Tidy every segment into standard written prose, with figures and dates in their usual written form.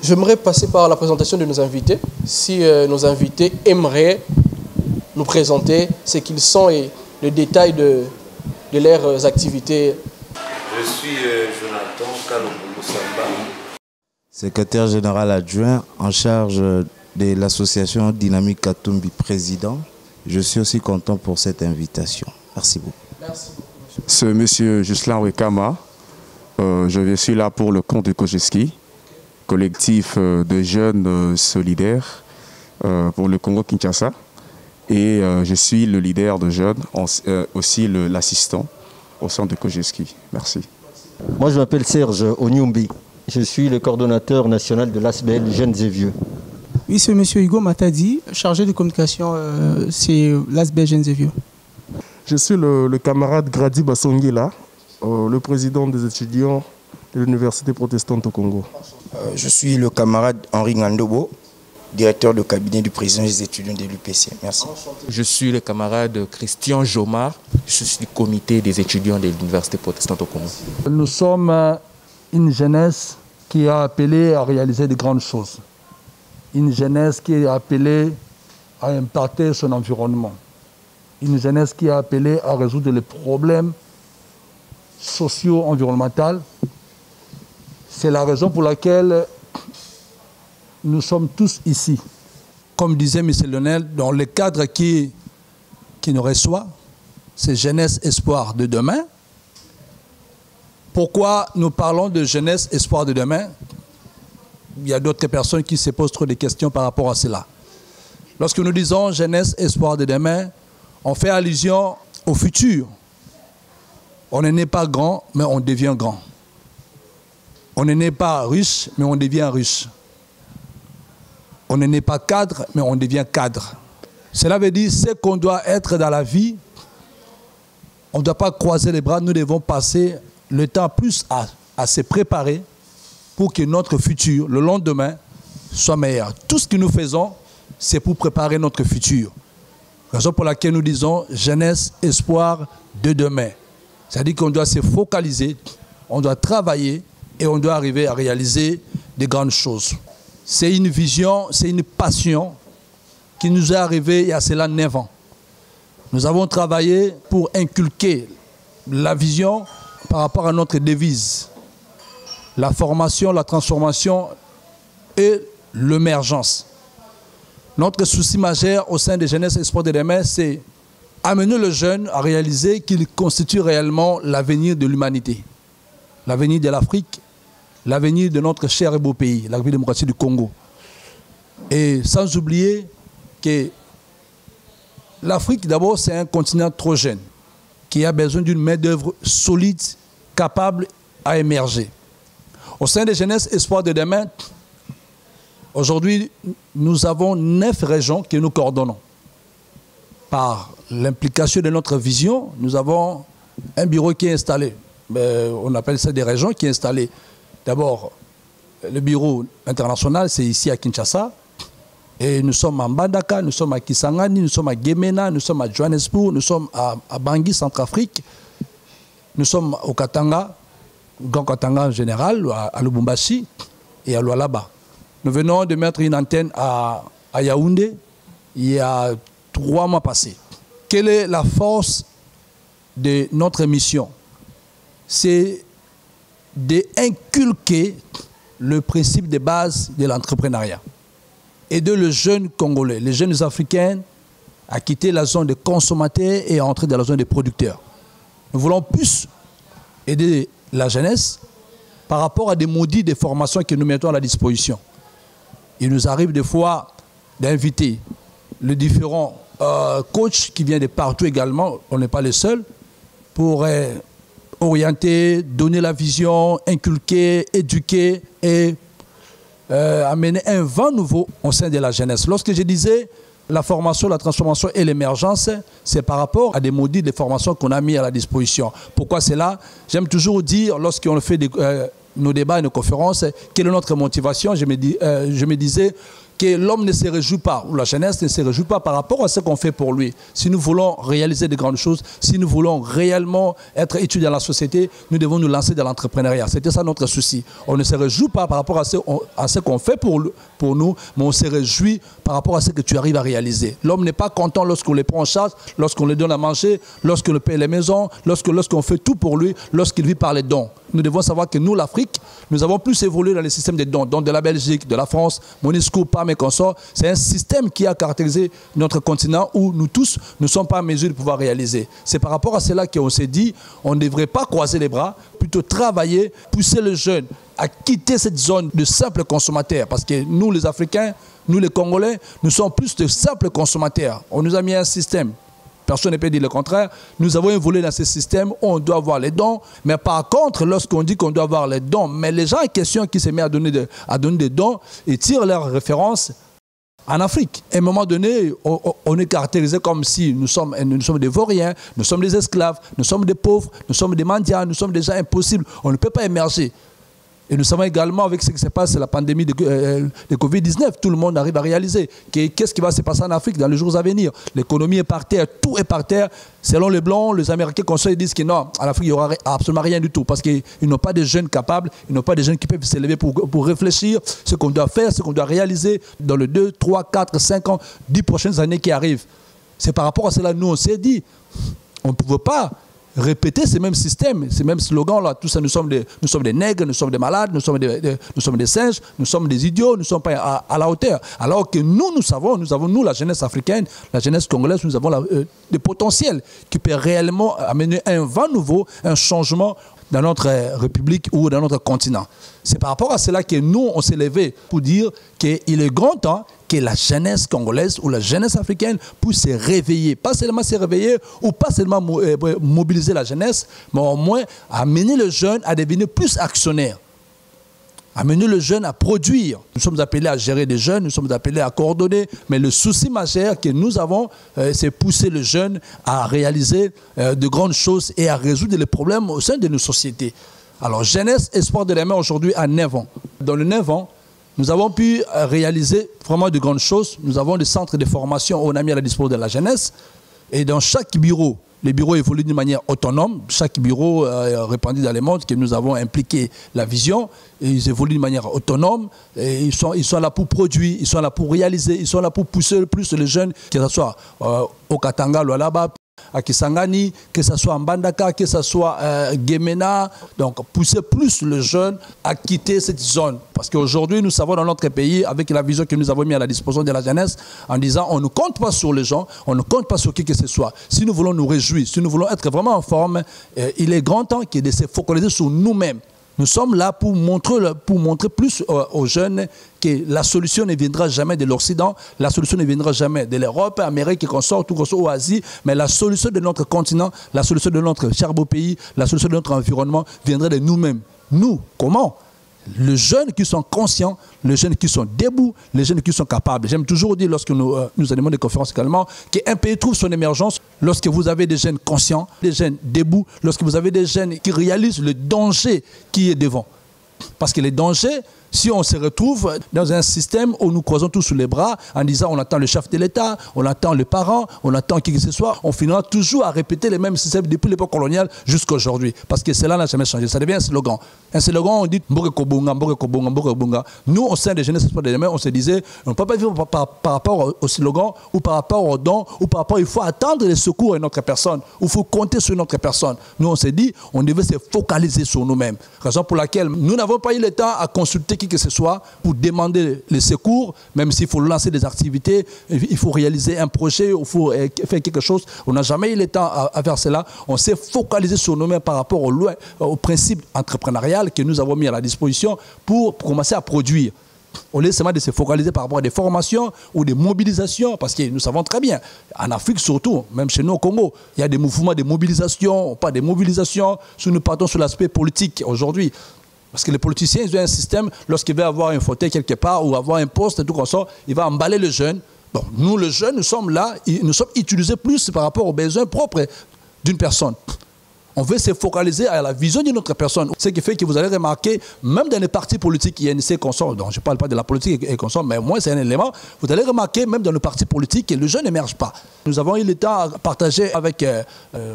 J'aimerais passer par la présentation de nos invités. Si nos invités aimeraient nous présenter ce qu'ils sont et le détail de leurs activités. Je suis Jonathan Kalobulu Samba. Secrétaire général adjoint en charge de l'association Dynamique Katumbi, président. Je suis aussi content pour cette invitation. Merci beaucoup. Merci beaucoup. C'est M. Juslan Wekama. Je suis là pour le compte de Kojeski, collectif de jeunes solidaires pour le Congo-Kinshasa. Et je suis le leader de jeunes, aussi l'assistant au centre de Kojeski. Merci. Moi, je m'appelle Serge Onyumbi. Je suis le coordonnateur national de l'ASBL Jeunes et Vieux. Oui, c'est M. Hugo Matadi, chargé de communication, c'est l'ASBL Jeunes et Vieux. Je suis le camarade Grady Bassongila, le président des étudiants de l'Université protestante au Congo. Je suis le camarade Henri Ngandobo, directeur de cabinet du président des étudiants de l'UPC. Merci. Je suis le camarade Christian Jomar, je suis du comité des étudiants de l'Université protestante au Congo. Nous sommes une jeunesse qui a appelé à réaliser de grandes choses. Une jeunesse qui est appelée à impacter son environnement. Une jeunesse qui a appelé à résoudre les problèmes socio-environnementaux. C'est la raison pour laquelle nous sommes tous ici. Comme disait M. Lionel, dans le cadre qui nous reçoit, c'est Jeunesse Espoir de demain. Pourquoi nous parlons de Jeunesse Espoir de demain? Il y a d'autres personnes qui se posent trop de questions par rapport à cela. Lorsque nous disons Jeunesse Espoir de demain, on fait allusion au futur. On n'est pas grand, mais on devient grand. On n'est pas riche, mais on devient riche. On n'est pas cadre, mais on devient cadre. Cela veut dire ce qu'on doit être dans la vie. On ne doit pas croiser les bras. Nous devons passer le temps plus à se préparer pour que notre futur, le lendemain, soit meilleur. Tout ce que nous faisons, c'est pour préparer notre futur. Raison pour laquelle nous disons jeunesse, espoir de demain. C'est-à-dire qu'on doit se focaliser, on doit travailler et on doit arriver à réaliser de grandes choses. C'est une vision, c'est une passion qui nous est arrivée il y a cela 9 ans. Nous avons travaillé pour inculquer la vision par rapport à notre devise. La formation, la transformation et l'émergence. Notre souci majeur au sein des jeunesses espoirs de demain, c'est amener le jeune à réaliser qu'il constitue réellement l'avenir de l'humanité, l'avenir de l'Afrique, l'avenir de notre cher et beau pays, la République démocratique du Congo. Et sans oublier que l'Afrique, d'abord, c'est un continent trop jeune, qui a besoin d'une main-d'œuvre solide, capable à émerger. Au sein des jeunesses espoirs de demain, aujourd'hui, nous avons 9 régions que nous coordonnons. Par l'implication de notre vision, nous avons un bureau qui est installé. On appelle ça des régions qui est installé. D'abord, le bureau international, c'est ici à Kinshasa. Et nous sommes à Mbandaka, nous sommes à Kisangani, nous sommes à Gemena, nous sommes à Johannesburg, nous sommes à Bangui, Centrafrique. Nous sommes au Katanga, Grand Katanga en général, à Lubumbashi et à Lualaba. Nous venons de mettre une antenne à Yaoundé il y a 3 mois passés. Quelle est la force de notre mission? C'est d'inculquer le principe de base de l'entrepreneuriat. Aider les jeunes Congolais, les jeunes Africains à quitter la zone des consommateurs et à entrer dans la zone des producteurs. Nous voulons plus aider la jeunesse par rapport à des modules de formation que nous mettons à la disposition. Il nous arrive des fois d'inviter les différents coachs qui viennent de partout également, on n'est pas les seuls, pour orienter, donner la vision, inculquer, éduquer et amener un vent nouveau au sein de la jeunesse. Lorsque je disais la formation, la transformation et l'émergence, c'est par rapport à des modules de formation qu'on a mis à la disposition. Pourquoi c'est là? J'aime toujours dire, lorsqu'on fait nos débats et nos conférences, quelle est notre motivation? Je me disais, que l'homme ne se réjouit pas, ou la jeunesse ne se réjouit pas par rapport à ce qu'on fait pour lui. Si nous voulons réaliser de grandes choses, si nous voulons réellement être utiles dans la société, nous devons nous lancer dans l'entrepreneuriat. C'était ça notre souci. On ne se réjouit pas par rapport à ce qu'on fait pour nous, mais on se réjouit par rapport à ce que tu arrives à réaliser. L'homme n'est pas content lorsqu'on les prend en charge, lorsqu'on les donne à manger, lorsqu'on paye les maisons, lorsqu'on fait tout pour lui, lorsqu'il vit par les dons. Nous devons savoir que nous, l'Afrique, nous avons plus évolué dans les systèmes de dons, dont de la Belgique, de la France, MONUSCO, PAM et consorts. C'est un système qui a caractérisé notre continent où nous tous ne sommes pas en mesure de pouvoir réaliser. C'est par rapport à cela qu'on s'est dit, on ne devrait pas croiser les bras, plutôt travailler, pousser les jeunes à quitter cette zone de simples consommateurs. Parce que nous, les Africains, nous, les Congolais, nous sommes plus de simples consommateurs. On nous a mis un système. Personne ne peut dire le contraire. Nous avons évolué dans ce système où on doit avoir les dons. Mais par contre, lorsqu'on dit qu'on doit avoir les dons, mais les gens en question qui se mettent à donner des dons, ils tirent leurs références en Afrique. À un moment donné, on est caractérisé comme si nous sommes des vauriens, nous sommes des esclaves, nous sommes des pauvres, nous sommes des mendiants, nous sommes des gens impossibles. On ne peut pas émerger. Et nous savons également avec ce qui se passe, la pandémie de Covid-19, tout le monde arrive à réaliser qu'est-ce qui va se passer en Afrique dans les jours à venir. L'économie est par terre, tout est par terre. Selon les Blancs, les Américains conseillent disent que non, en Afrique, il n'y aura absolument rien du tout parce qu'ils n'ont pas de jeunes capables, ils n'ont pas de jeunes qui peuvent s'élever pour réfléchir ce qu'on doit faire, ce qu'on doit réaliser dans les 2, 3, 4, 5 ans, 10 prochaines années qui arrivent. C'est par rapport à cela, nous, on s'est dit, on ne pouvait pas répéter ces mêmes systèmes, ces mêmes slogans-là. Tout ça, nous sommes des nègres, nous sommes des malades, nous sommes des singes, nous sommes des idiots, nous ne sommes pas à la hauteur. Alors que nous avons, nous, la jeunesse africaine, la jeunesse congolaise, nous avons des potentiels qui peuvent réellement amener un vent nouveau, un changement dans notre République ou dans notre continent. C'est par rapport à cela que nous, on s'est levé pour dire qu'il est grand temps que la jeunesse congolaise ou la jeunesse africaine puisse se réveiller. Pas seulement se réveiller ou pas seulement mobiliser la jeunesse, mais au moins amener les jeunes à devenir plus actionnaires. Amener le jeune à produire. Nous sommes appelés à gérer des jeunes, nous sommes appelés à coordonner, mais le souci majeur que nous avons, c'est pousser le jeune à réaliser de grandes choses et à résoudre les problèmes au sein de nos sociétés. Alors, jeunesse, espoir de demain aujourd'hui à 9 ans. Dans les 9 ans, nous avons pu réaliser vraiment de grandes choses. Nous avons des centres de formation où on a mis à la disposition de la jeunesse. Et dans chaque bureau, les bureaux évoluent d'une manière autonome. Chaque bureau répandu dans le monde, que nous avons impliqué la vision, et ils évoluent d'une manière autonome. Et ils sont là pour produire, ils sont là pour réaliser, ils sont là pour pousser plus les jeunes, que ce soit au Katanga, au Alaba, à Kisangani, que ce soit en Mbandaka, que ce soit Gemena. Donc, pousser plus les jeunes à quitter cette zone. Parce qu'aujourd'hui, nous savons dans notre pays, avec la vision que nous avons mise à la disposition de la jeunesse, en disant on ne compte pas sur les gens, on ne compte pas sur qui que ce soit. Si nous voulons nous réjouir, si nous voulons être vraiment en forme, il est grand temps de se focaliser sur nous-mêmes. Nous sommes là pour montrer plus aux jeunes que la solution ne viendra jamais de l'Occident, la solution ne viendra jamais de l'Europe, Amérique, consort, tout consort, ou Asie, mais la solution de notre continent, la solution de notre cher beau pays, la solution de notre environnement viendra de nous-mêmes. Nous, comment ? Les jeunes qui sont conscients, les jeunes qui sont debout, les jeunes qui sont capables. J'aime toujours dire, lorsque nous animons des conférences également, qu'un pays trouve son émergence lorsque vous avez des jeunes conscients, des jeunes debout, lorsque vous avez des jeunes qui réalisent le danger qui est devant. Parce que les dangers, si on se retrouve dans un système où nous croisons tous sous les bras en disant on attend le chef de l'État, on attend les parents, on attend qui que ce soit, on finira toujours à répéter les mêmes systèmes depuis l'époque coloniale jusqu'à aujourd'hui. Parce que cela n'a jamais changé. Ça devient un slogan. Un slogan, on dit Mboke Kobunga, Mboke Kobunga, Mboke Kobunga. Nous, au sein des jeunesses espoirs de demain, on se disait on ne peut pas vivre par rapport au slogan ou par rapport au don ou par rapport, il faut attendre les secours à notre personne, ou il faut compter sur notre personne. Nous, on s'est dit on devait se focaliser sur nous-mêmes. Raison pour laquelle nous n'avons pas eu le temps à consulter qui que ce soit pour demander les secours, même s'il faut lancer des activités, il faut réaliser un projet, il faut faire quelque chose. On n'a jamais eu le temps à faire cela. On s'est focalisé sur nous-mêmes par rapport au principe entrepreneurial que nous avons mis à la disposition pour commencer à produire. Au lieu seulement de se focaliser par rapport à des formations ou des mobilisations, parce que nous savons très bien, en Afrique surtout, même chez nous au Congo, il y a des mouvements de mobilisation, pas de mobilisation, si nous partons sur l'aspect politique aujourd'hui. Parce que les politiciens, ils ont un système, lorsqu'ils veulent avoir un fauteuil quelque part ou avoir un poste, tout comme ça, ils vont emballer le jeune. Bon, nous, les jeunes, nous sommes là, nous sommes utilisés plus par rapport aux besoins propres d'une personne. On veut se focaliser à la vision d'une autre personne. Ce qui fait que vous allez remarquer, même dans les partis politiques INC consorts, donc je ne parle pas de la politique et consorts, mais moi c'est un élément, vous allez remarquer même dans les partis politiques que le jeune n'émerge pas. Nous avons eu le temps à partager avec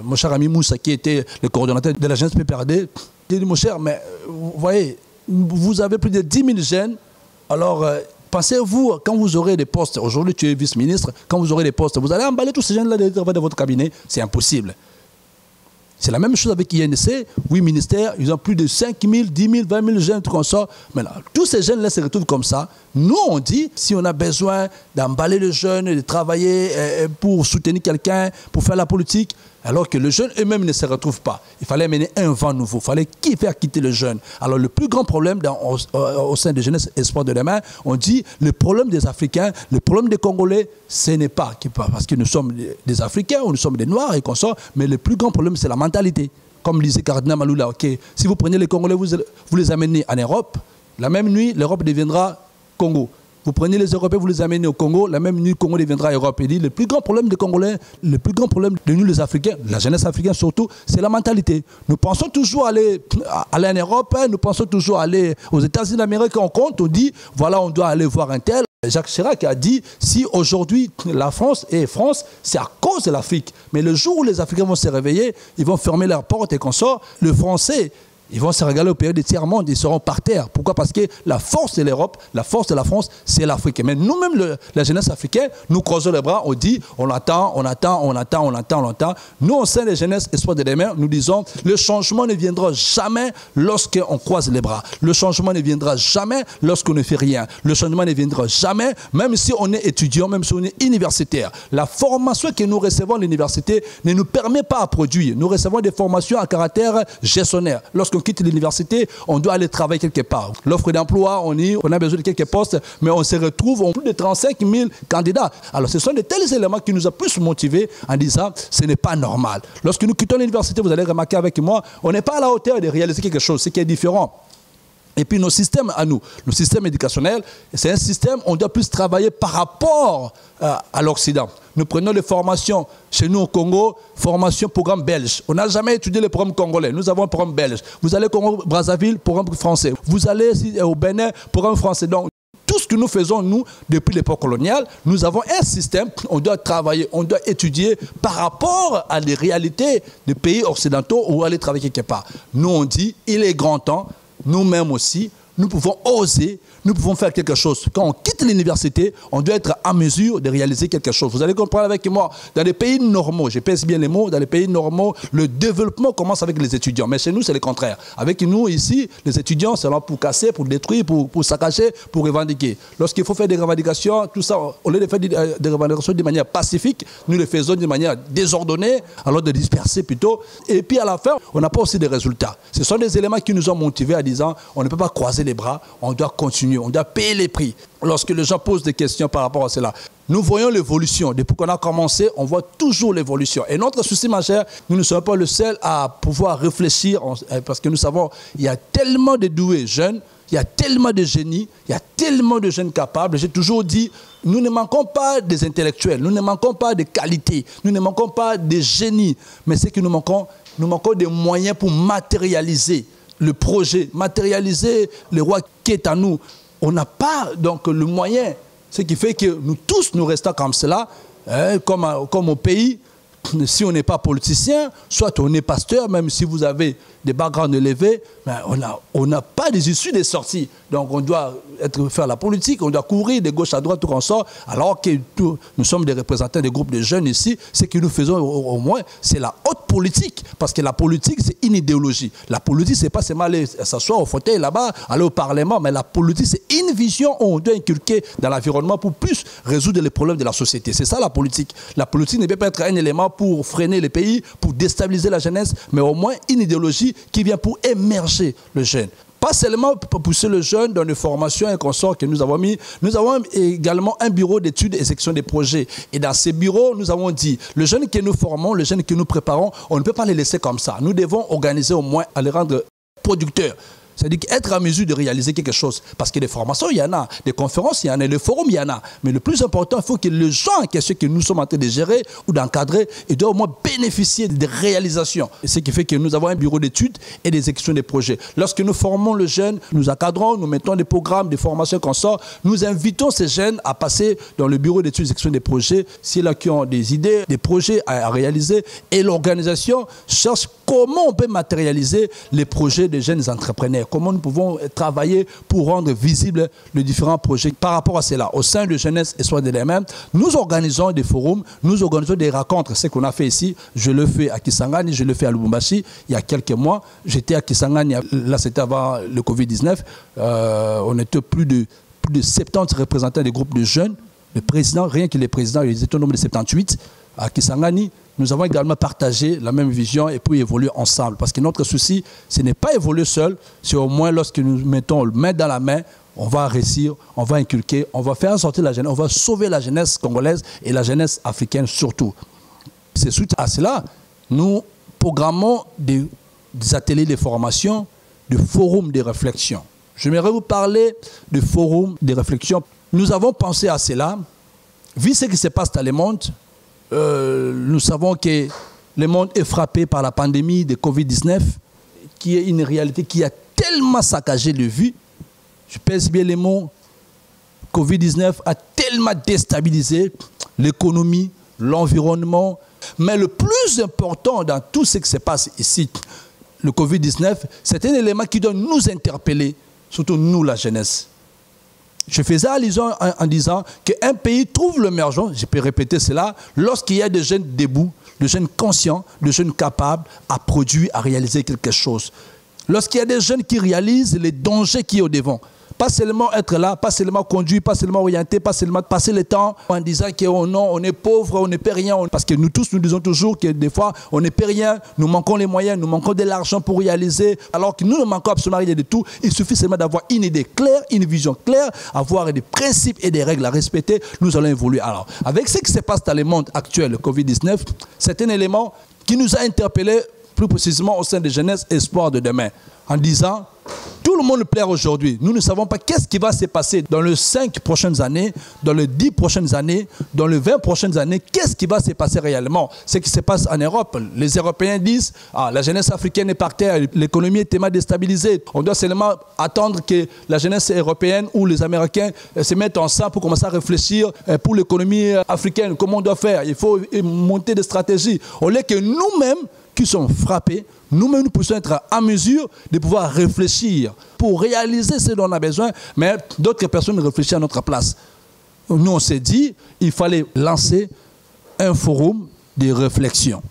mon cher ami Moussa, qui était le coordonnateur de l'agence PPRD. Il dit, mon cher, mais vous voyez, vous avez plus de 10 000 jeunes, alors pensez-vous, quand vous aurez des postes, aujourd'hui tu es vice-ministre, quand vous aurez des postes, vous allez emballer tous ces jeunes-là dans votre cabinet? C'est impossible. C'est la même chose avec INC, 8 ministères, ils ont plus de 5 000, 10 000, 20 000 jeunes, tout comme ça. Maintenant, tous ces jeunes-là se retrouvent comme ça. Nous, on dit, si on a besoin d'emballer les jeunes, de travailler pour soutenir quelqu'un, pour faire la politique, alors que le jeune eux-mêmes ne se retrouve pas. Il fallait mener un vent nouveau, il fallait faire quitter le jeune. Alors le plus grand problème au sein de Jeunesse Espoir de demain, on dit le problème des Africains, le problème des Congolais, ce n'est pas parce que nous sommes des Africains ou nous sommes des Noirs et qu'on sort, mais le plus grand problème c'est la mentalité. Comme disait Cardinal Maloula, okay, si vous prenez les Congolais, vous les amenez en Europe, la même nuit, l'Europe deviendra Congo. Vous prenez les Européens, vous les amenez au Congo, la même nuit, le Congo deviendra Europe. Il dit, le plus grand problème des Congolais, le plus grand problème de nous les Africains, la jeunesse africaine surtout, c'est la mentalité. Nous pensons toujours aller en Europe, nous pensons toujours aller aux États-Unis d'Amérique, on compte, on dit, voilà, on doit aller voir un tel. Jacques Chirac a dit, si aujourd'hui la France est France, c'est à cause de l'Afrique. Mais le jour où les Africains vont se réveiller, ils vont fermer leurs portes et qu'on sort, le Français, ils vont se régaler au pays des tiers-monde, ils seront par terre. Pourquoi? Parce que la force de l'Europe, la force de la France, c'est l'Afrique. Mais nous-mêmes, la jeunesse africaine, nous croisons les bras, on dit, on attend. Nous, au sein des jeunesses Espoir de demain, nous disons, le changement ne viendra jamais lorsqu'on croise les bras. Le changement ne viendra jamais lorsqu'on ne fait rien. Le changement ne viendra jamais, même si on est étudiant, même si on est universitaire. La formation que nous recevons à l'université ne nous permet pas à produire. Nous recevons des formations à caractère gestionnaire. Lorsqu'on quitte l'université, on doit aller travailler quelque part. L'offre d'emploi, on a besoin de quelques postes, mais on se retrouve en plus de 35 000 candidats. Alors ce sont de tels éléments qui nous ont plus motivés en disant ce n'est pas normal. Lorsque nous quittons l'université, vous allez remarquer avec moi, on n'est pas à la hauteur de réaliser quelque chose, ce qui est différent. Et puis nos systèmes à nous, nos systèmes éducationnels, c'est un système, on doit plus travailler par rapport à l'Occident. Nous prenons les formations chez nous au Congo, formation programme belge. On n'a jamais étudié le programme congolais. Nous avons un programme belge. Vous allez au Congo-Brazzaville, programme français. Vous allez au Bénin, programme français. Donc, tout ce que nous faisons, nous, depuis l'époque coloniale, nous avons un système, on doit travailler, on doit étudier par rapport à les réalités des pays occidentaux où aller travailler quelque part. Nous, on dit, il est grand temps, nous-mêmes aussi, nous pouvons oser, nous pouvons faire quelque chose. Quand on quitte l'université, on doit être en mesure de réaliser quelque chose. Vous allez comprendre avec moi, dans les pays normaux, je pèse bien les mots, dans les pays normaux, le développement commence avec les étudiants. Mais chez nous, c'est le contraire. Avec nous, ici, les étudiants, c'est là pour casser, pour détruire, pour saccager, pour revendiquer. Lorsqu'il faut faire des revendications, tout ça, au lieu de faire des revendications de manière pacifique, nous les faisons de manière désordonnée, alors de disperser plutôt. Et puis à la fin, on n'a pas aussi des résultats. Ce sont des éléments qui nous ont motivés en disant, on ne peut pas croiser les bras, on doit continuer. On doit payer les prix. Lorsque les gens posent des questions par rapport à cela, nous voyons l'évolution. Depuis qu'on a commencé, on voit toujours l'évolution. Et notre souci majeur, nous ne sommes pas le seul à pouvoir réfléchir, parce que nous savons, il y a tellement de doués jeunes, il y a tellement de génies, il y a tellement de jeunes capables. J'ai toujours dit, nous ne manquons pas des intellectuels, nous ne manquons pas de qualités, nous ne manquons pas de génies. Mais c'est que nous manquons des moyens pour matérialiser le projet, matérialiser le roi qui est à nous. On n'a pas donc le moyen, ce qui fait que nous tous, nous restons comme cela, hein, comme au pays. Si on n'est pas politicien, soit on est pasteur, même si vous avez des backgrounds élevés, mais on n'a pas des issues des sorties. Donc on doit faire la politique, on doit courir de gauche à droite, tout comme ça, alors que nous sommes des représentants des groupes de jeunes ici. Ce que nous faisons au moins, c'est la haute politique, parce que la politique, c'est une idéologie. La politique, c'est pas seulement aller s'asseoir au fauteuil là-bas, aller au Parlement, mais la politique, c'est une vision où on doit inculquer dans l'environnement pour plus résoudre les problèmes de la société. C'est ça la politique. La politique ne peut pas être un élément pour freiner les pays, pour déstabiliser la jeunesse, mais au moins une idéologie qui vient pour émerger le jeune. Pas seulement pour pousser le jeune dans les formations et consorts que nous avons mis, nous avons également un bureau d'études et section des projets. Et dans ces bureaux, nous avons dit, le jeune que nous formons, le jeune que nous préparons, on ne peut pas les laisser comme ça. Nous devons organiser au moins à les rendre producteurs. C'est-à-dire être en mesure de réaliser quelque chose. Parce que des formations, il y en a. Des conférences, il y en a. Des forums, il y en a. Mais le plus important, il faut que les gens en question que nous sommes en train de gérer ou d'encadrer, ils doivent au moins bénéficier des réalisations. Et ce qui fait que nous avons un bureau d'études et des exécutions des projets. Lorsque nous formons le jeune, nous encadrons, nous mettons des programmes, des formations qu'on sort, nous invitons ces jeunes à passer dans le bureau d'études et exécutions des projets. S'ils qui ont des idées, des projets à réaliser, et l'organisation cherche comment on peut matérialiser les projets des jeunes entrepreneurs. Comment nous pouvons travailler pour rendre visibles les différents projets. Par rapport à cela, au sein de Jeunesse Espoir de demain, nous organisons des forums, nous organisons des rencontres. Ce qu'on a fait ici, je le fais à Kisangani, je le fais à Lubumbashi. Il y a quelques mois, j'étais à Kisangani, là c'était avant le Covid-19. On était plus de 70 représentants des groupes de jeunes. Le président, rien que les présidents, ils étaient au nombre de 78 à Kisangani. Nous avons également partagé la même vision et pour évoluer ensemble. Parce que notre souci, ce n'est pas évoluer seul, c'est au moins lorsque nous mettons main dans la main, on va réussir, on va inculquer, on va faire sortir la jeunesse, on va sauver la jeunesse congolaise et la jeunesse africaine surtout. C'est suite à cela, nous programmons des ateliers de formation, des forums de réflexion. J'aimerais vous parler de forums de réflexion. Nous avons pensé à cela, vu ce qui se passe dans le monde. Nous savons que le monde est frappé par la pandémie de Covid-19, qui est une réalité qui a tellement saccagé les vies. Je pèse bien les mots. Covid-19 a tellement déstabilisé l'économie, l'environnement. Mais le plus important dans tout ce qui se passe ici, le Covid-19, c'est un élément qui doit nous interpeller, surtout nous, la jeunesse. Je faisais allusion en disant qu'un pays trouve l'émergence, je peux répéter cela, lorsqu'il y a des jeunes debout, des jeunes conscients, des jeunes capables à produire, à réaliser quelque chose. Lorsqu'il y a des jeunes qui réalisent les dangers qui sont au devant. Pas seulement être là, pas seulement conduire, pas seulement orienter, pas seulement passer le temps en disant que oh non, on est pauvre, on ne paie rien. Parce que nous tous, nous disons toujours que des fois, on ne paie rien, nous manquons les moyens, nous manquons de l'argent pour réaliser. Alors que nous ne manquons absolument rien de tout. Il suffit seulement d'avoir une idée claire, une vision claire, avoir des principes et des règles à respecter. Nous allons évoluer. Alors, avec ce qui se passe dans le monde actuel, le Covid-19, c'est un élément qui nous a interpellés, plus précisément au sein des Jeunesse Espoir de demain, en disant... Tout le monde pleure aujourd'hui. Nous ne savons pas qu'est-ce qui va se passer dans les 5 prochaines années, dans les 10 prochaines années, dans les 20 prochaines années. Qu'est-ce qui va se passer réellement? Ce qui se passe en Europe. Les Européens disent la jeunesse africaine est par terre, l'économie est tellement déstabilisée. On doit seulement attendre que la jeunesse européenne ou les Américains se mettent ensemble pour commencer à réfléchir pour l'économie africaine. Comment on doit faire? Il faut monter des stratégies. Au lieu que nous-mêmes, qui sont frappés, nous-mêmes, nous pouvons être en mesure de pouvoir réfléchir pour réaliser ce dont on a besoin, mais d'autres personnes réfléchissent à notre place. Nous, on s'est dit qu'il fallait lancer un forum de réflexion.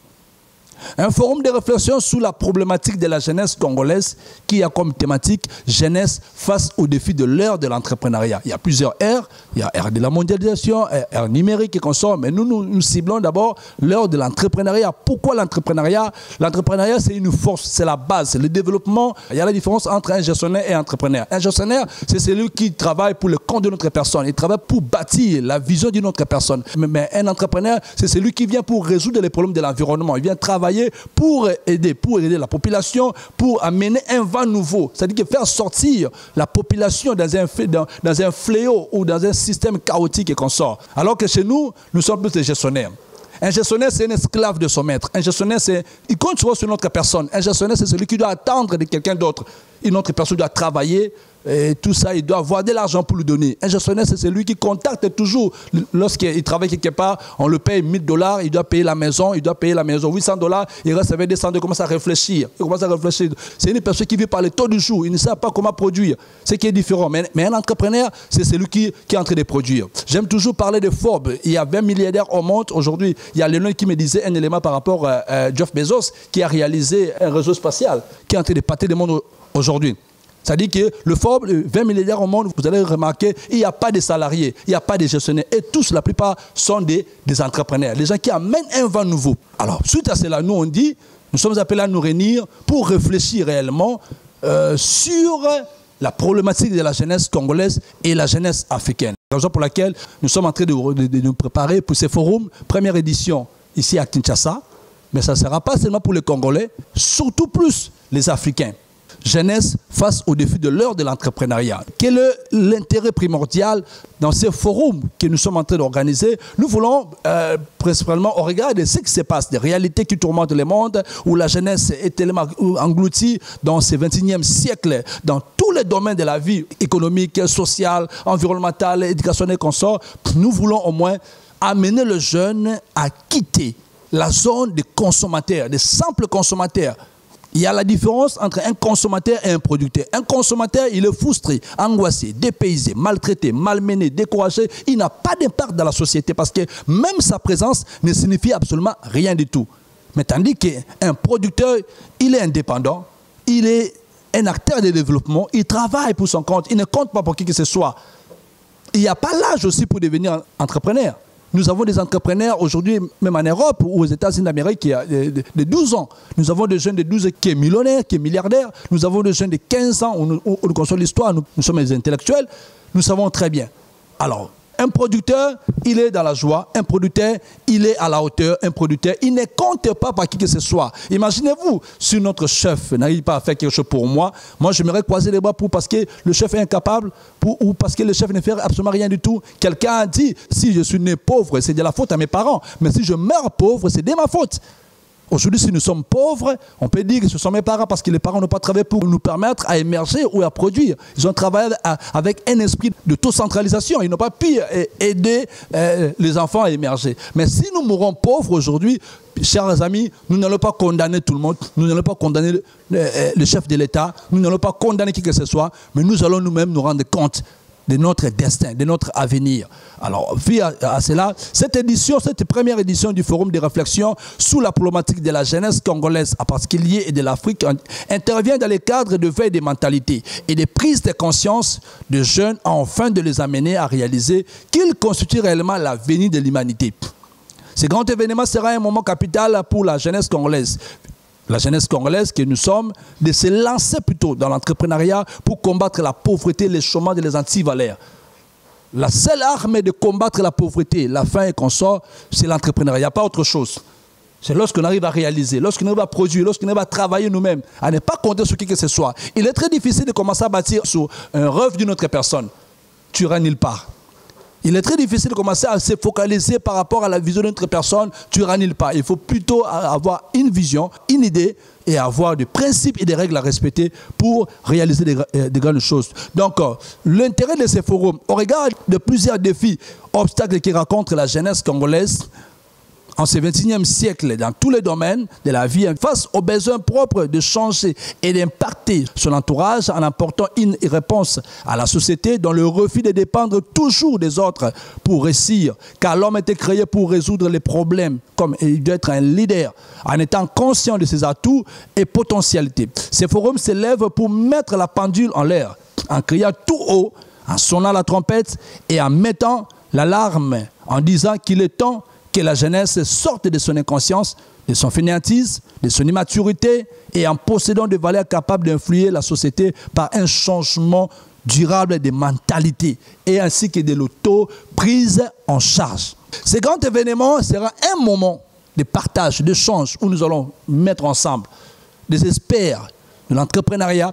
Un forum de réflexion sur la problématique de la jeunesse congolaise qui a comme thématique jeunesse face aux défis de l'ère de l'entrepreneuriat. Il y a plusieurs ères. Il y a l'ère de la mondialisation, l'ère numérique et consorts. Mais nous ciblons d'abord l'ère de l'entrepreneuriat. Pourquoi l'entrepreneuriat? L'entrepreneuriat, c'est une force, c'est la base, c'est le développement. Il y a la différence entre un gestionnaire et un entrepreneur. Un gestionnaire, c'est celui qui travaille pour le compte de notre personne. Il travaille pour bâtir la vision d'une autre personne. Mais un entrepreneur, c'est celui qui vient pour résoudre les problèmes de l'environnement. Il vient travailler pour aider la population, pour amener un vent nouveau. C'est-à-dire que faire sortir la population dans un fléau ou dans un système chaotique et consort. Alors que chez nous, nous sommes plus des gestionnaires. Un gestionnaire, c'est un esclave de son maître. Un gestionnaire, il compte sur notre personne. Un gestionnaire, c'est celui qui doit attendre de quelqu'un d'autre. Une autre personne doit travailler. Et tout ça, il doit avoir de l'argent pour lui donner. Un gestionnaire, c'est celui qui contacte toujours. Lorsqu'il travaille quelque part, on le paye $1000, il doit payer la maison, $800, il reste avec $200, il commence à réfléchir. C'est une personne qui vit par le taux du jour, il ne sait pas comment produire. Ce qui est différent. Mais un entrepreneur, c'est celui qui est en train de produire. J'aime toujours parler de Forbes. Il y a 20 milliardaires au monde. Aujourd'hui, il y a Léon qui me disait un élément par rapport à Jeff Bezos, qui a réalisé un réseau spatial, qui est en train de pâter le monde aujourd'hui. C'est-à-dire que le Forbes, 20 milliardaires au monde, vous allez remarquer, il n'y a pas de salariés, il n'y a pas de gestionnaires. Et tous, la plupart, sont des entrepreneurs, des gens qui amènent un vent nouveau. Alors, suite à cela, nous, on dit, nous sommes appelés à nous réunir pour réfléchir réellement sur la problématique de la jeunesse congolaise et la jeunesse africaine. C'est la raison pour laquelle nous sommes en train de nous préparer pour ces forums, première édition ici à Kinshasa, mais ça ne sera pas seulement pour les Congolais, surtout plus les Africains. jeunesse face aux défis de l'heure de l'entrepreneuriat. Quel est l'intérêt primordial dans ces forums que nous sommes en train d'organiser? Nous voulons principalement, au regard de ce qui se passe, des réalités qui tourmentent le monde, où la jeunesse est tellement engloutie dans ce 21e siècle, dans tous les domaines de la vie économique, sociale, environnementale, éducationnelle qu'on sort, nous voulons au moins amener le jeune à quitter la zone des consommateurs, des simples consommateurs. Il y a la différence entre un consommateur et un producteur. Un consommateur, il est frustré, angoissé, dépaysé, maltraité, malmené, découragé. Il n'a pas d'impact dans la société parce que même sa présence ne signifie absolument rien du tout. Mais tandis qu'un producteur, il est indépendant, il est un acteur de développement, il travaille pour son compte, il ne compte pas pour qui que ce soit. Il n'y a pas l'âge aussi pour devenir entrepreneur. Nous avons des entrepreneurs aujourd'hui, même en Europe ou aux États-Unis d'Amérique, qui a de 12 ans. Nous avons des jeunes de 12 ans qui est millionnaire, qui est milliardaire. Nous avons des jeunes de 15 ans où nous construisons l'histoire, nous sommes des intellectuels. Nous savons très bien. Alors, un producteur, il est dans la joie. Un producteur, il est à la hauteur. Un producteur, il ne compte pas par qui que ce soit. Imaginez-vous, si notre chef n'arrive pas à faire quelque chose pour moi, moi j'aimerais croiser les bras parce que le chef est incapable ou parce que le chef ne fait absolument rien du tout. Quelqu'un a dit, si je suis né pauvre, c'est de la faute à mes parents. Mais si je meurs pauvre, c'est de ma faute. Aujourd'hui, si nous sommes pauvres, on peut dire que ce sont mes parents parce que les parents n'ont pas travaillé pour nous permettre à émerger ou à produire. Ils ont travaillé avec un esprit de centralisation. Ils n'ont pas pu aider les enfants à émerger. Mais si nous mourons pauvres aujourd'hui, chers amis, nous n'allons pas condamner tout le monde, nous n'allons pas condamner le chef de l'État, nous n'allons pas condamner qui que ce soit, mais nous allons nous-mêmes nous rendre compte de notre destin, de notre avenir. Alors, vu à cela, cette première édition du Forum de réflexion sous la problématique de la jeunesse congolaise, en particulier et de l'Afrique, intervient dans le cadre de veille des mentalités et de prise de conscience de jeunes afin de les amener à réaliser qu'ils constituent réellement l'avenir de l'humanité. Ce grand événement sera un moment capital pour la jeunesse congolaise. La jeunesse congolaise que nous sommes, de se lancer plutôt dans l'entrepreneuriat pour combattre la pauvreté, le chômage et les antivaleurs. La seule arme de combattre la pauvreté, la faim et qu'on sort, c'est l'entrepreneuriat, pas autre chose. C'est lorsqu'on arrive à réaliser, lorsqu'on arrive à produire, lorsqu'on arrive à travailler nous-mêmes, à ne pas compter sur qui que ce soit. Il est très difficile de commencer à bâtir sur un rêve d'une autre personne. Tu iras nulle part. Il est très difficile de commencer à se focaliser par rapport à la vision d'une autre personne, tu n'iras nulle part. Il faut plutôt avoir une vision, une idée et avoir des principes et des règles à respecter pour réaliser des grandes choses. Donc, l'intérêt de ces forums, au regard de plusieurs défis, obstacles qui rencontrent la jeunesse congolaise, en ce 21e siècle, dans tous les domaines de la vie, face aux besoins propres de changer et d'impacter son entourage en apportant une réponse à la société dans le refus de dépendre toujours des autres pour réussir, car l'homme a été créé pour résoudre les problèmes, comme il doit être un leader, en étant conscient de ses atouts et potentialités. Ces forums s'élèvent pour mettre la pendule en l'air, en criant tout haut, en sonnant la trompette et en mettant l'alarme, en disant qu'il est temps que la jeunesse sorte de son inconscience, de son fainéantisme, de son immaturité et en possédant des valeurs capables d'influer la société par un changement durable de mentalité et ainsi que de l'auto-prise en charge. Ce grand événement sera un moment de partage, d'échange où nous allons mettre ensemble des experts de l'entrepreneuriat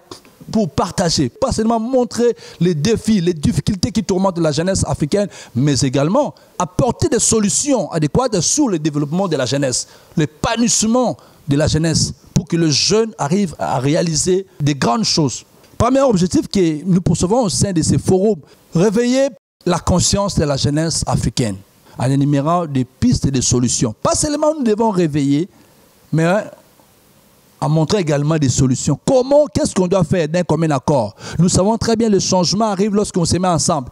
pour partager, pas seulement montrer les défis, les difficultés qui tourmentent la jeunesse africaine, mais également apporter des solutions adéquates sur le développement de la jeunesse, l'épanouissement de la jeunesse, pour que le jeune arrive à réaliser des grandes choses. Premier objectif que nous poursuivons au sein de ces forums, réveiller la conscience de la jeunesse africaine en énumérant des pistes et des solutions. Pas seulement nous devons réveiller, mais à montrer également des solutions. Comment, qu'est-ce qu'on doit faire d'un commun accord? Nous savons très bien que le changement arrive lorsqu'on se met ensemble.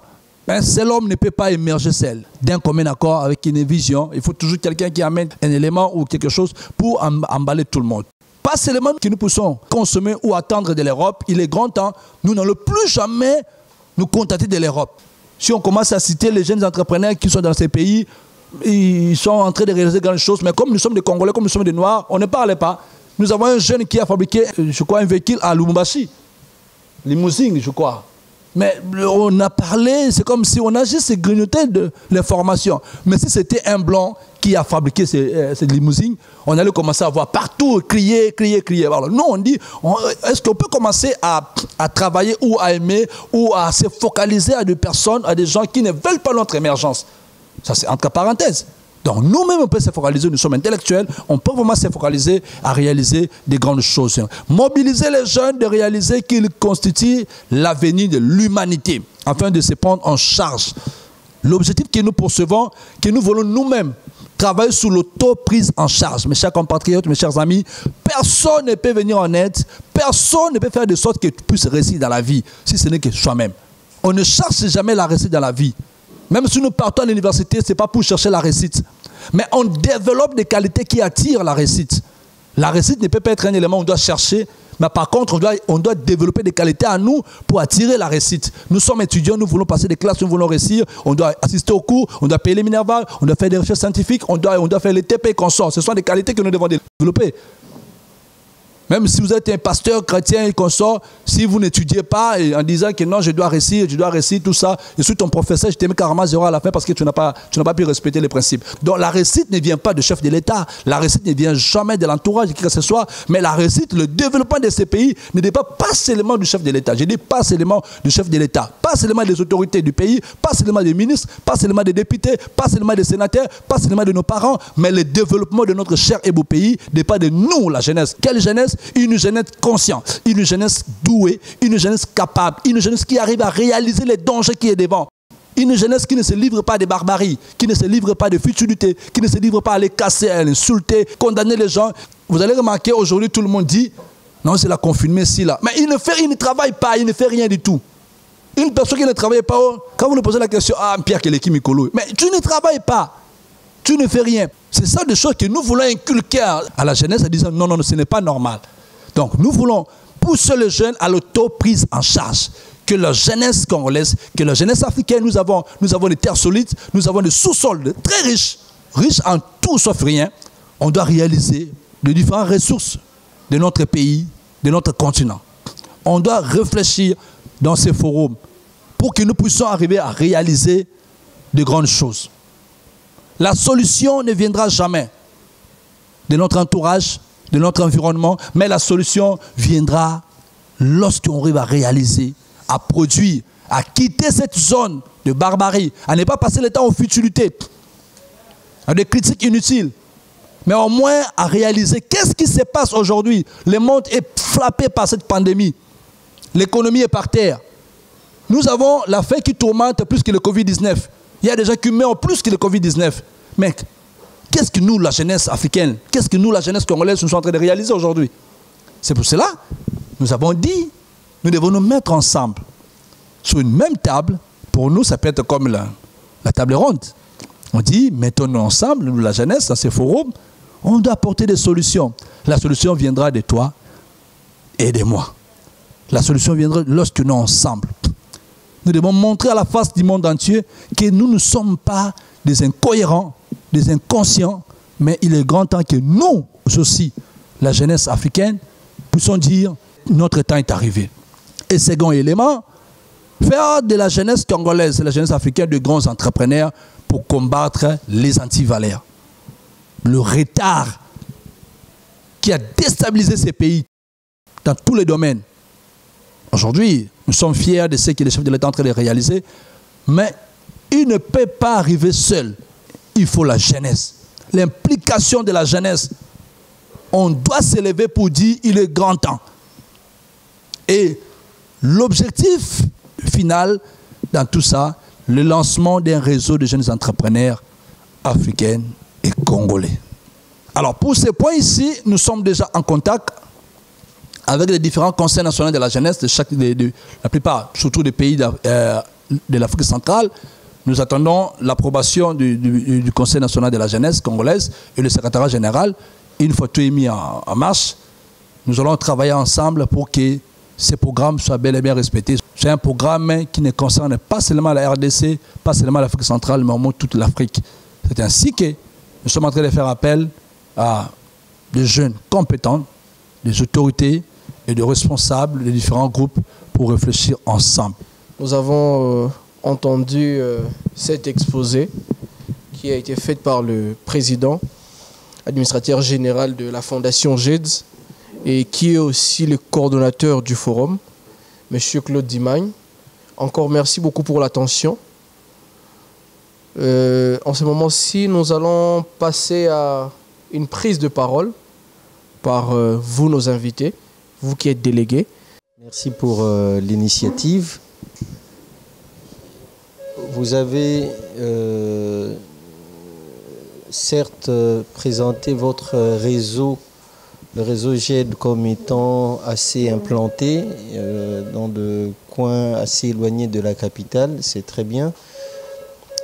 Un seul homme ne peut pas émerger seul. D'un commun accord avec une vision, il faut toujours quelqu'un qui amène un élément ou quelque chose pour emballer tout le monde. Pas seulement que nous puissions consommer ou attendre de l'Europe, il est grand temps, nous n'allons plus jamais nous contenter de l'Europe. Si on commence à citer les jeunes entrepreneurs qui sont dans ces pays, ils sont en train de réaliser grandes choses, mais comme nous sommes des Congolais, comme nous sommes des Noirs, on ne parle pas. Nous avons un jeune qui a fabriqué, je crois, un véhicule à Lubumbashi. Limousine, je crois. Mais on a parlé, c'est comme si on a juste grignoté de l'information. Mais si c'était un blanc qui a fabriqué ces limousines, on allait commencer à voir partout crier. Alors, nous, on dit, est-ce qu'on peut commencer à travailler ou à aimer ou à se focaliser à des personnes, à des gens qui ne veulent pas notre émergence? Ça, c'est entre parenthèses. Donc, nous-mêmes, on peut se focaliser, nous sommes intellectuels, on peut vraiment se focaliser à réaliser des grandes choses. Mobiliser les jeunes de réaliser qu'ils constituent l'avenir de l'humanité, afin de se prendre en charge. L'objectif que nous poursuivons, que nous voulons nous-mêmes travailler sur l'auto-prise en charge. Mes chers compatriotes, mes chers amis, personne ne peut venir en aide, personne ne peut faire de sorte que tu puisses réussir dans la vie, si ce n'est que soi-même. On ne cherche jamais la réussite dans la vie. Même si nous partons à l'université, ce n'est pas pour chercher la réussite. Mais on développe des qualités qui attirent la réussite. La réussite ne peut pas être un élément qu'on doit chercher, mais par contre, on doit développer des qualités à nous pour attirer la réussite. Nous sommes étudiants, nous voulons passer des classes, nous voulons réussir, on doit assister aux cours, on doit payer les Minerval, on doit faire des recherches scientifiques, on doit faire les TP consorts. Ce sont des qualités que nous devons développer. Même si vous êtes un pasteur chrétien et consort, si vous n'étudiez pas en disant que non, je dois réussir, tout ça, je suis ton professeur, je t'ai mis carrément 0 à la fin parce que tu n'as pas pu respecter les principes. Donc la réussite ne vient pas du chef de l'État, la réussite ne vient jamais de l'entourage, qui que ce soit, mais la réussite, le développement de ces pays ne dépend pas seulement du chef de l'État. Je dis pas seulement du chef de l'État, pas seulement des autorités du pays, pas seulement des ministres, pas seulement des députés, pas seulement des sénateurs, pas seulement de nos parents, mais le développement de notre cher et beau pays dépend de nous, la jeunesse. Quelle jeunesse? Une jeunesse consciente, une jeunesse douée, une jeunesse capable, une jeunesse qui arrive à réaliser les dangers qui est devant. Une jeunesse qui ne se livre pas de barbarie, qui ne se livre pas de futilité, qui ne se livre pas à les casser, à les insulter, condamner les gens. Vous allez remarquer, aujourd'hui, tout le monde dit, non, c'est la confinement, si là. Mais il ne travaille pas, il ne fait rien du tout. Une personne qui ne travaille pas, quand vous lui posez la question, ah, Pierre Keleki Mikolo, mais tu ne travailles pas. Tu ne fais rien. C'est ça des choses que nous voulons inculquer à la jeunesse en disant, non, ce n'est pas normal. Donc, nous voulons pousser les jeunes à l'auto-prise en charge. Que la jeunesse congolaise, que la jeunesse africaine, nous avons des terres solides, nous avons des sous-sols très riches, riches en tout sauf rien. On doit réaliser les différentes ressources de notre pays, de notre continent. On doit réfléchir dans ces forums pour que nous puissions arriver à réaliser de grandes choses. La solution ne viendra jamais de notre entourage, de notre environnement, mais la solution viendra lorsqu'on arrive à réaliser, à produire, à quitter cette zone de barbarie, à ne pas passer le temps aux futilités, à des critiques inutiles, mais au moins à réaliser qu'est-ce qui se passe aujourd'hui. Le monde est frappé par cette pandémie. L'économie est par terre. Nous avons la faim qui tourmente plus que le Covid-19. Il y a des gens qui meurent plus que le Covid-19. Mec, qu'est-ce que nous, la jeunesse africaine, qu'est-ce que nous, la jeunesse congolaise, nous sommes en train de réaliser aujourd'hui? C'est pour cela, nous avons dit, nous devons nous mettre ensemble sur une même table. Pour nous, ça peut être comme la table ronde. On dit, mettons-nous ensemble, nous, la jeunesse, dans ces forums, on doit apporter des solutions. La solution viendra de toi et de moi. La solution viendra lorsque nous sommes ensemble. Nous devons montrer à la face du monde entier que nous ne sommes pas des incohérents, des inconscients, mais il est grand temps que nous aussi, la jeunesse africaine, puissions dire notre temps est arrivé. Et second élément, faire de la jeunesse congolaise et la jeunesse africaine de grands entrepreneurs pour combattre les antivaleurs. Le retard qui a déstabilisé ces pays dans tous les domaines. Aujourd'hui, nous sommes fiers de ce que les chefs de l'État sont en train de réaliser, mais il ne peut pas arriver seul. Il faut la jeunesse. L'implication de la jeunesse. On doit s'élever pour dire il est grand temps. Et l'objectif final dans tout ça, le lancement d'un réseau de jeunes entrepreneurs africains et congolais. Alors pour ce point ici, nous sommes déjà en contact avec les différents conseils nationaux de la jeunesse de la plupart, surtout des pays de l'Afrique centrale. Nous attendons l'approbation du Conseil national de la jeunesse congolaise et le secrétariat général. Une fois tout est mis en marche, nous allons travailler ensemble pour que ces programmes soient bel et bien respectés. C'est un programme qui ne concerne pas seulement la RDC, pas seulement l'Afrique centrale, mais au moins toute l'Afrique. C'est ainsi que nous sommes en train de faire appel à des jeunes compétents, des autorités et des responsables des différents groupes pour réfléchir ensemble. Nous avons entendu cet exposé qui qui a été faite par le président, administrateur général de la Fondation GEDS, et qui est aussi le coordonnateur du forum, M. Claude Dimagne. Encore merci beaucoup pour l'attention. En ce moment-ci, nous allons passer à une prise de parole par vous, nos invités, vous qui êtes délégués. Merci pour l'initiative. Vous avez certes présenté votre réseau, le réseau GED, comme étant assez implanté dans des coins assez éloignés de la capitale, c'est très bien.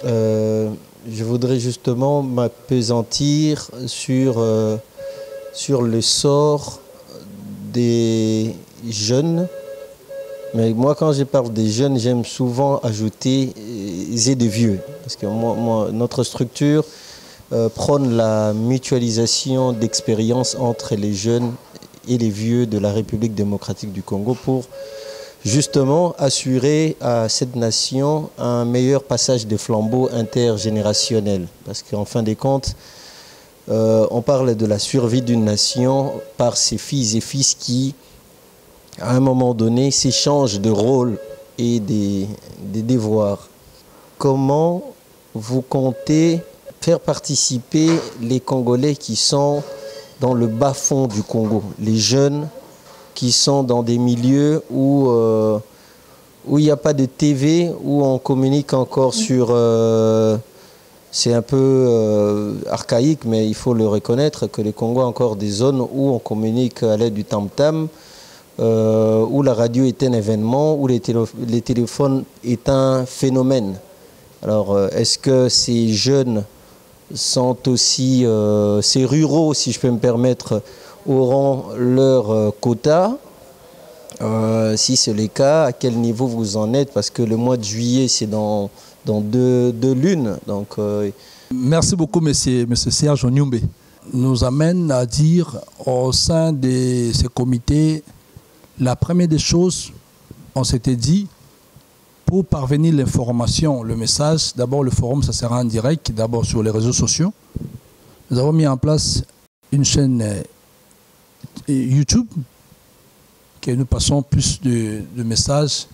Je voudrais justement m'appesantir sur le sort des jeunes. Mais moi, quand je parle des jeunes, j'aime souvent ajouter et des vieux. Parce que notre structure prône la mutualisation d'expériences entre les jeunes et les vieux de la République démocratique du Congo pour justement assurer à cette nation un meilleur passage des flambeaux intergénérationnels. Parce qu'en fin de compte, on parle de la survie d'une nation par ses filles et fils qui, à un moment donné, s'échangent de rôles et des devoirs. Comment vous comptez faire participer les Congolais qui sont dans le bas-fond du Congo, les jeunes qui sont dans des milieux où il n'y a pas de TV, où on communique encore sur... c'est un peu archaïque, mais il faut le reconnaître que le Congo a encore des zones où on communique à l'aide du tam-tam, où la radio est un événement, où les téléphones est un phénomène. Alors, est-ce que ces jeunes sont aussi, ces ruraux, si je peux me permettre, auront leur quota? Si c'est le cas, à quel niveau vous en êtes? Parce que le mois de juillet, c'est dans deux lunes. Donc, Merci beaucoup, monsieur Serge Onyumbe. Nous amène à dire au sein de ces comités, la première des choses, on s'était dit, pour parvenir l'information, le message, d'abord le forum, ça sera en direct, d'abord sur les réseaux sociaux. Nous avons mis en place une chaîne YouTube, que nous passons plus de messages.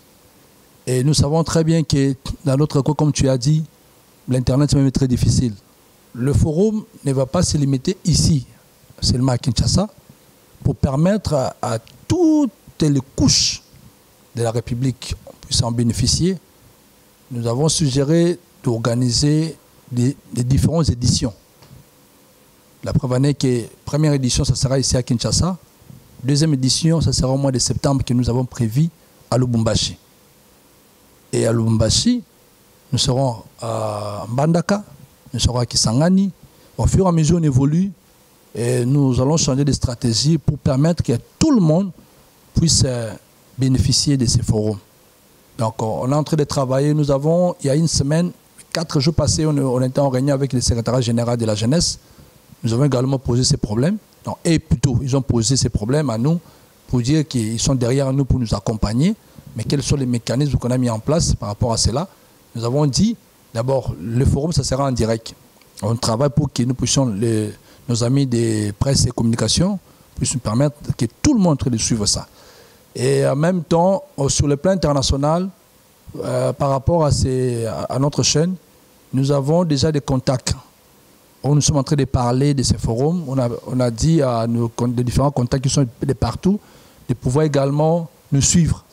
Et nous savons très bien que dans notre cas, comme tu as dit, l'Internet est même très difficile. Le forum ne va pas se limiter ici, seulement à Kinshasa, pour permettre à toutes les couches de la République puissent en bénéficier. Nous avons suggéré d'organiser des différentes éditions. La preuve en est que première édition, ça sera ici à Kinshasa. Deuxième édition, ça sera au mois de septembre que nous avons prévu à Lubumbashi. Et à Lubumbashi, nous serons à Mbandaka, nous serons à Kisangani. Au fur et à mesure, on évolue et nous allons changer de stratégie pour permettre que tout le monde puisse bénéficier de ces forums. Donc, on est en train de travailler. Nous avons, il y a une semaine, 4 jours passés, on était en réunion avec le secrétariat général de la jeunesse. Nous avons également posé ces problèmes. Donc, et plutôt, ils ont posé ces problèmes à nous pour dire qu'ils sont derrière nous pour nous accompagner. Mais quels sont les mécanismes qu'on a mis en place par rapport à cela? Nous avons dit, d'abord, le forum, ça sera en direct. On travaille pour que nous puissions, nos amis des presse et communications, puissent nous permettre que tout le monde puisse suivre ça. Et en même temps, sur le plan international, par rapport à notre chaîne, nous avons déjà des contacts. Nous sommes en train de parler de ces forums. On a dit à nos différents contacts qui sont de partout de pouvoir également nous suivre.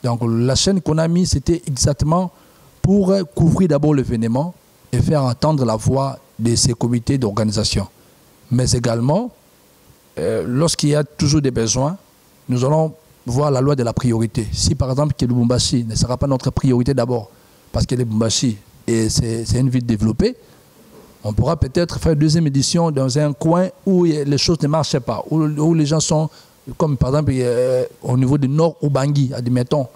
Donc la chaîne qu'on a mise, c'était exactement pour couvrir d'abord l'événement et faire entendre la voix de ces comités d'organisation. Mais également, lorsqu'il y a toujours des besoins, nous allons voir la loi de la priorité. Si par exemple que Lubumbashi ne sera pas notre priorité d'abord, parce que Lubumbashi, c'est une ville développée, on pourra peut-être faire une deuxième édition dans un coin où les choses ne marchaient pas, où les gens sont, comme par exemple au niveau du nord Ubangi, admettons.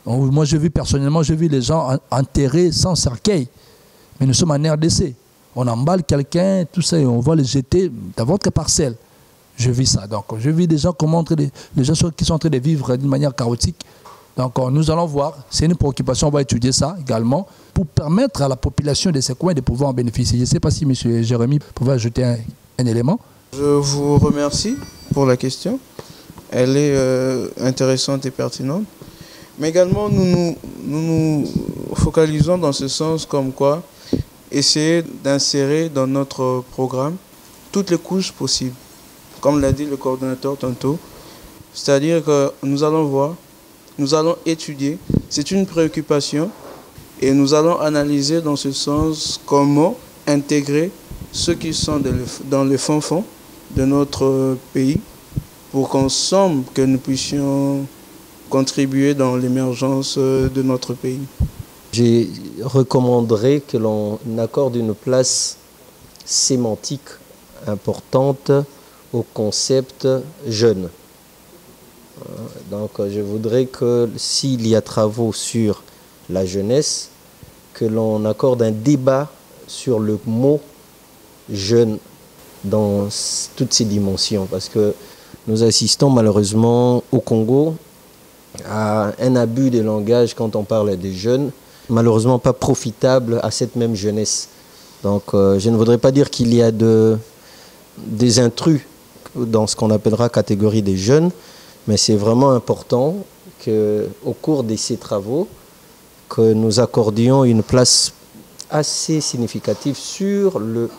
Moi, personnellement, j'ai vu les gens enterrés sans cercueil. Mais nous sommes en RDC. On emballe quelqu'un, tout ça, et on va les jeter dans votre parcelle. Je vis ça. Donc, je vis des gens, les gens qui sont en train de vivre d'une manière chaotique. Donc nous allons voir, c'est une préoccupation, on va étudier ça également, pour permettre à la population de ces coins de pouvoir en bénéficier. Je ne sais pas si M. Jérémy pouvait ajouter un élément. Je vous remercie pour la question. Elle est intéressante et pertinente. Mais également, nous nous focalisons dans ce sens comme quoi essayer d'insérer dans notre programme toutes les couches possibles. Comme l'a dit le coordonnateur tantôt, c'est-à-dire que nous allons voir, nous allons étudier, c'est une préoccupation et nous allons analyser dans ce sens comment intégrer ceux qui sont dans le fond de notre pays pour qu'ensemble que nous puissions contribuer dans l'émergence de notre pays. Je recommanderais que l'on accorde une place sémantique importante au concept jeune. Donc je voudrais que s'il y a travaux sur la jeunesse, que l'on accorde un débat sur le mot jeune dans toutes ses dimensions, parce que nous assistons malheureusement au Congo à un abus de langage quand on parle des jeunes, malheureusement pas profitable à cette même jeunesse. Donc je ne voudrais pas dire qu'il y a des intrus dans ce qu'on appellera catégorie des jeunes, mais c'est vraiment important qu'au cours de ces travaux, que nous accordions une place assez significative sur le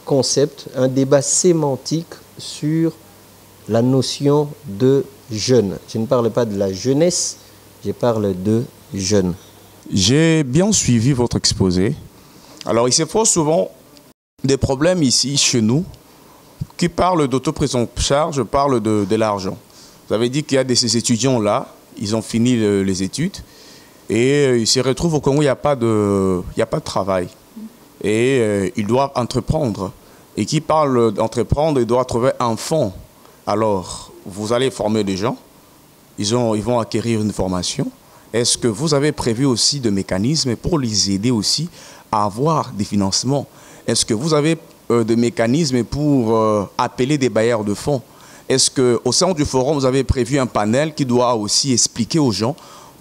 concept, un débat sémantique sur la notion de jeune. Je ne parle pas de la jeunesse, je parle de jeune. J'ai bien suivi votre exposé. Alors, il se pose souvent des problèmes ici, chez nous, qui parlent d'autoprise en charge, parlent de l'argent. Vous avez dit qu'il y a ces étudiants-là, ils ont fini les études, et ils se retrouvent au Congo, il n'y a pas de travail. Et ils doivent entreprendre. Et qui parle d'entreprendre, ils doivent trouver un fonds. Alors, vous allez former des gens, ils vont acquérir une formation. Est-ce que vous avez prévu aussi des mécanismes pour les aider aussi à avoir des financements? Est-ce que vous avez des mécanismes pour appeler des bailleurs de fonds? Est-ce qu'au sein du forum, vous avez prévu un panel qui doit aussi expliquer aux gens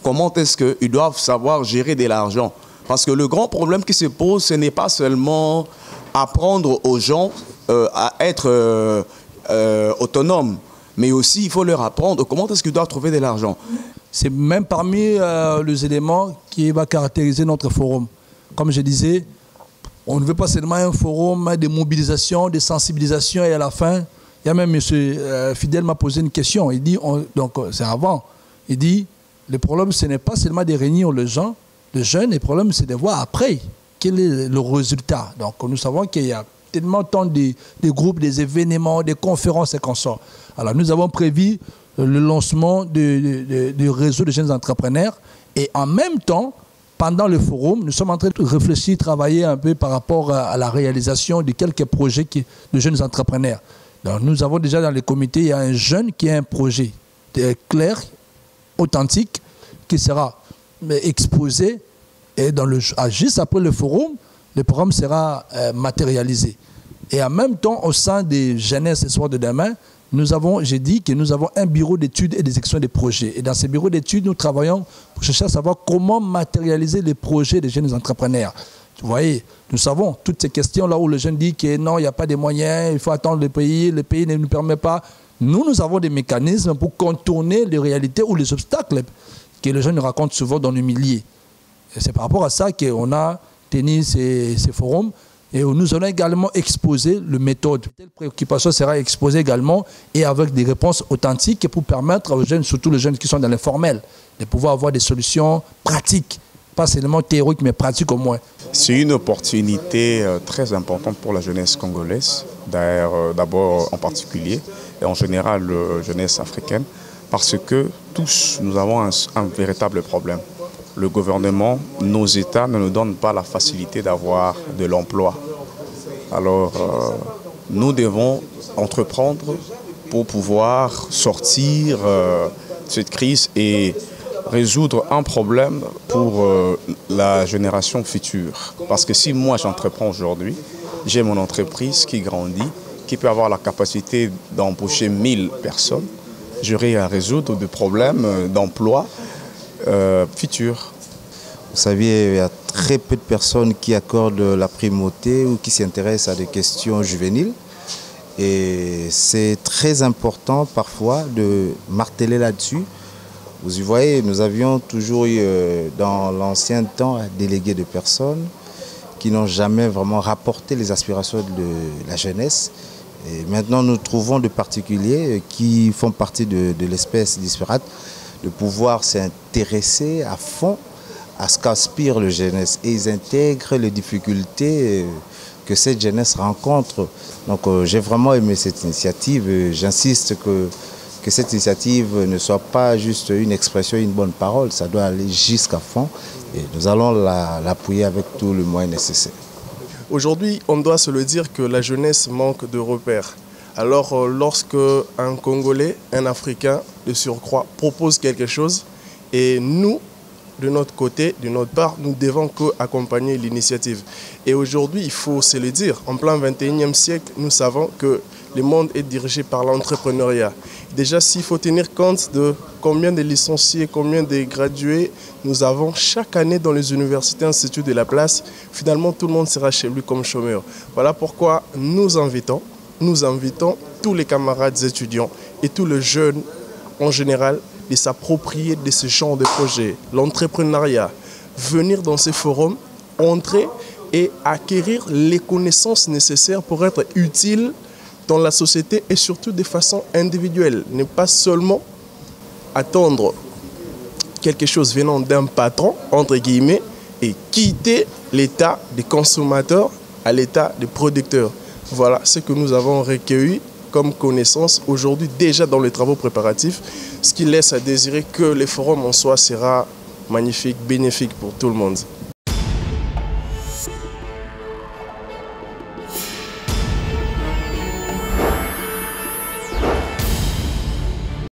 comment est-ce qu'ils doivent savoir gérer de l'argent? Parce que le grand problème qui se pose, ce n'est pas seulement apprendre aux gens à être autonomes, mais aussi il faut leur apprendre comment est-ce qu'ils doivent trouver de l'argent. C'est même parmi les éléments qui va caractériser notre forum. Comme je disais, on ne veut pas seulement un forum de mobilisation, de sensibilisation, et à la fin, il y a même M. Fidèle m'a posé une question. Il dit, donc c'est avant, il dit, le problème ce n'est pas seulement de réunir les gens, les jeunes, le problème c'est de voir après quel est le résultat. Donc nous savons qu'il y a tellement tant de groupes, des événements, des conférences et consorts. Alors nous avons prévu le lancement du réseau de jeunes entrepreneurs et en même temps, pendant le forum, nous sommes en train de réfléchir, travailler un peu par rapport à la réalisation de quelques projets de jeunes entrepreneurs. Donc, nous avons déjà dans le comité, il y a un jeune qui a un projet clair, authentique, qui sera exposé et juste après le forum, le programme sera matérialisé. Et en même temps, au sein des Jeunesse Espoir de demain, j'ai dit que nous avons un bureau d'études et d'exécution des projets. Et dans ce bureau d'études, nous travaillons pour chercher à savoir comment matérialiser les projets des jeunes entrepreneurs. Vous voyez, nous savons toutes ces questions là où le jeune dit que non, il n'y a pas de moyens, il faut attendre le pays ne nous permet pas. Nous avons des mécanismes pour contourner les réalités ou les obstacles que les jeunes racontent souvent dans le milieu. Et c'est par rapport à ça qu'on a tenu ces forums. Et nous allons également exposer le méthode. Telle préoccupation sera exposée également et avec des réponses authentiques pour permettre aux jeunes, surtout les jeunes qui sont dans l'informel, de pouvoir avoir des solutions pratiques, pas seulement théoriques, mais pratiques au moins. C'est une opportunité très importante pour la jeunesse congolaise, d'abord en particulier, et en général la jeunesse africaine, parce que tous, nous avons un véritable problème. Le gouvernement, nos États ne nous donnent pas la facilité d'avoir de l'emploi. Alors, nous devons entreprendre pour pouvoir sortir de cette crise et résoudre un problème pour la génération future. Parce que si moi j'entreprends aujourd'hui, j'ai mon entreprise qui grandit, qui peut avoir la capacité d'embaucher 1000 personnes, j'aurai à résoudre des problèmes d'emploi futurs. Vous savez, il y a très peu de personnes qui accordent la primauté ou qui s'intéressent à des questions juvéniles. Et c'est très important parfois de marteler là-dessus. Vous y voyez, nous avions toujours eu dans l'ancien temps un délégué de personnes qui n'ont jamais vraiment rapporté les aspirations de la jeunesse. Et maintenant, nous trouvons de particuliers qui font partie de l'espèce disparate de pouvoir s'intéresser à fond à ce qu'aspire la jeunesse. Et ils intègrent les difficultés que cette jeunesse rencontre. Donc j'ai vraiment aimé cette initiative. J'insiste que cette initiative ne soit pas juste une expression, une bonne parole. Ça doit aller jusqu'à fond. Et nous allons l'appuyer avec tout le moyen nécessaire. Aujourd'hui, on doit se le dire que la jeunesse manque de repères. Alors lorsque un Congolais, un Africain de surcroît propose quelque chose, et nous, de notre côté, de notre part, nous devons accompagner l'initiative. Et aujourd'hui, il faut se le dire, en plein 21e siècle, nous savons que le monde est dirigé par l'entrepreneuriat. Déjà, s'il faut tenir compte de combien de licenciés, combien de gradués nous avons chaque année dans les universités, instituts de la place, finalement, tout le monde sera chez lui comme chômeur. Voilà pourquoi nous invitons tous les camarades étudiants et tous les jeunes en général de s'approprier de ce genre de projet, l'entrepreneuriat, venir dans ces forums, entrer et acquérir les connaissances nécessaires pour être utile dans la société et surtout de façon individuelle. Ne pas seulement attendre quelque chose venant d'un patron, entre guillemets, et quitter l'état des consommateurs à l'état des producteurs. Voilà ce que nous avons recueilli comme connaissance aujourd'hui déjà dans les travaux préparatifs, ce qui laisse à désirer que le forum en soi sera magnifique, bénéfique pour tout le monde.